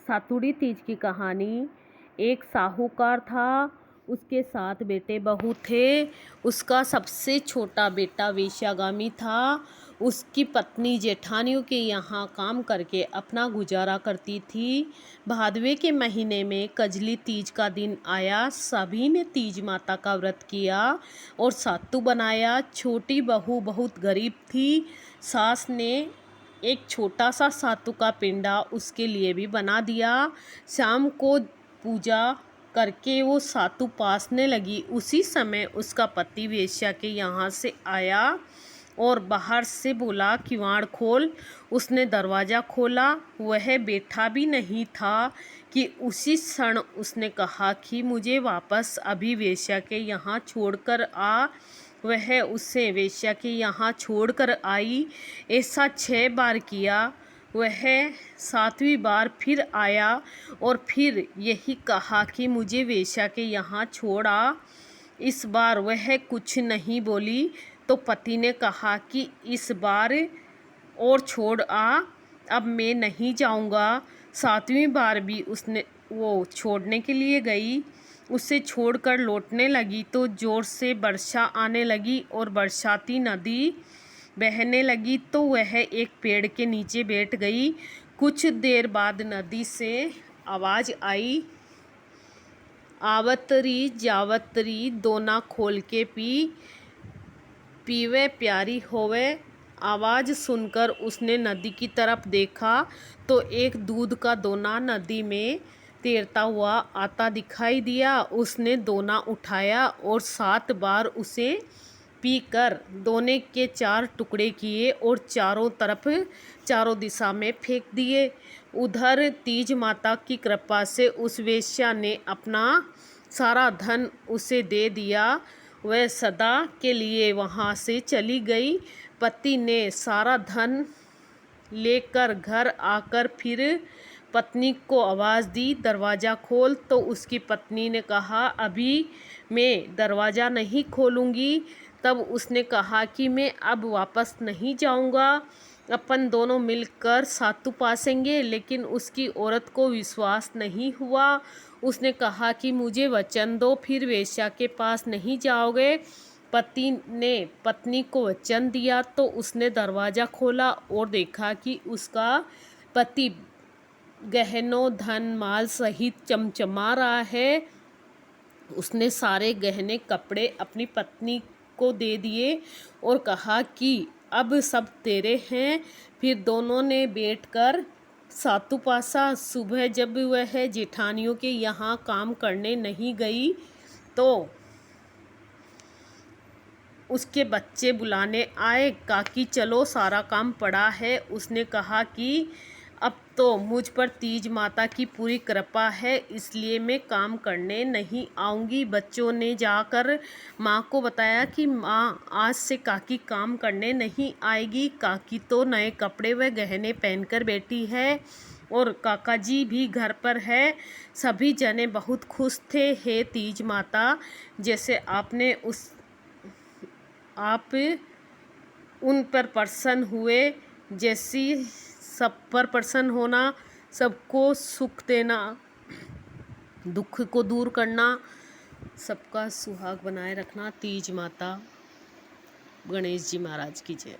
सातुड़ी तीज की कहानी। एक साहूकार था, उसके 7 बेटे बहू थे। उसका सबसे छोटा बेटा वेश्यागामी था। उसकी पत्नी जेठानियों के यहाँ काम करके अपना गुजारा करती थी। भादवे के महीने में कजली तीज का दिन आया। सभी ने तीज माता का व्रत किया और सातु बनाया। छोटी बहू बहुत गरीब थी। सास ने एक छोटा सा सातु का पिंडा उसके लिए भी बना दिया। शाम को पूजा करके वो सातु पासने लगी। उसी समय उसका पति वेश्या के यहाँ से आया और बाहर से बोला, किवाड़ खोल। उसने दरवाज़ा खोला। वह बैठा भी नहीं था कि उसी क्षण उसने कहा कि मुझे वापस अभी वेश्या के यहाँ छोड़कर आ। वह उसे वेश्या के यहाँ छोड़कर आई। ऐसा 6 बार किया। वह 7वीं बार फिर आया और फिर यही कहा कि मुझे वेश्या के यहाँ छोड़ आ। इस बार वह कुछ नहीं बोली तो पति ने कहा कि इस बार और छोड़ आ, अब मैं नहीं जाऊँगा। 7वीं बार भी उसने वो छोड़ने के लिए गई। उसे छोड़कर लौटने लगी तो ज़ोर से वर्षा आने लगी और बरसाती नदी बहने लगी तो वह एक पेड़ के नीचे बैठ गई। कुछ देर बाद नदी से आवाज़ आई, आवतरी जावतरी दोना खोल के पीवे प्यारी होवे। आवाज़ सुनकर उसने नदी की तरफ देखा तो एक दूध का दोना नदी में तैरता हुआ आता दिखाई दिया। उसने दोना उठाया और 7 बार उसे पीकर दोने के 4 टुकड़े किए और चारों दिशा में फेंक दिए। उधर तीज माता की कृपा से उस वेश्या ने अपना सारा धन उसे दे दिया। वह सदा के लिए वहाँ से चली गई। पति ने सारा धन लेकर घर आकर फिर पत्नी को आवाज़ दी, दरवाज़ा खोल। तो उसकी पत्नी ने कहा, अभी मैं दरवाज़ा नहीं खोलूँगी। तब उसने कहा कि मैं अब वापस नहीं जाऊँगा, अपन दोनों मिलकर सातु पासेंगे। लेकिन उसकी औरत को विश्वास नहीं हुआ। उसने कहा कि मुझे वचन दो, फिर वेश्या के पास नहीं जाओगे। पति ने पत्नी को वचन दिया तो उसने दरवाज़ा खोला और देखा कि उसका पति गहनों धन माल सहित चमचमा रहा है। उसने सारे गहने कपड़े अपनी पत्नी को दे दिए और कहा कि अब सब तेरे हैं। फिर दोनों ने बैठकर सातु पासा। सुबह जब वह जेठानियों के यहाँ काम करने नहीं गई तो उसके बच्चे बुलाने आए। काकी चलो, सारा काम पड़ा है। उसने कहा कि अब तो मुझ पर तीज माता की पूरी कृपा है, इसलिए मैं काम करने नहीं आऊँगी। बच्चों ने जाकर माँ को बताया कि माँ, आज से काकी काम करने नहीं आएगी। काकी तो नए कपड़े व गहने पहनकर बैठी है और काका जी भी घर पर है। सभी जने बहुत खुश थे। हे तीज माता, जैसे आप उन पर प्रसन्न हुए, जैसी सब पर प्रसन्न होना, सबको सुख देना, दुख को दूर करना, सबका सुहाग बनाए रखना। तीज माता गणेश जी महाराज की जय।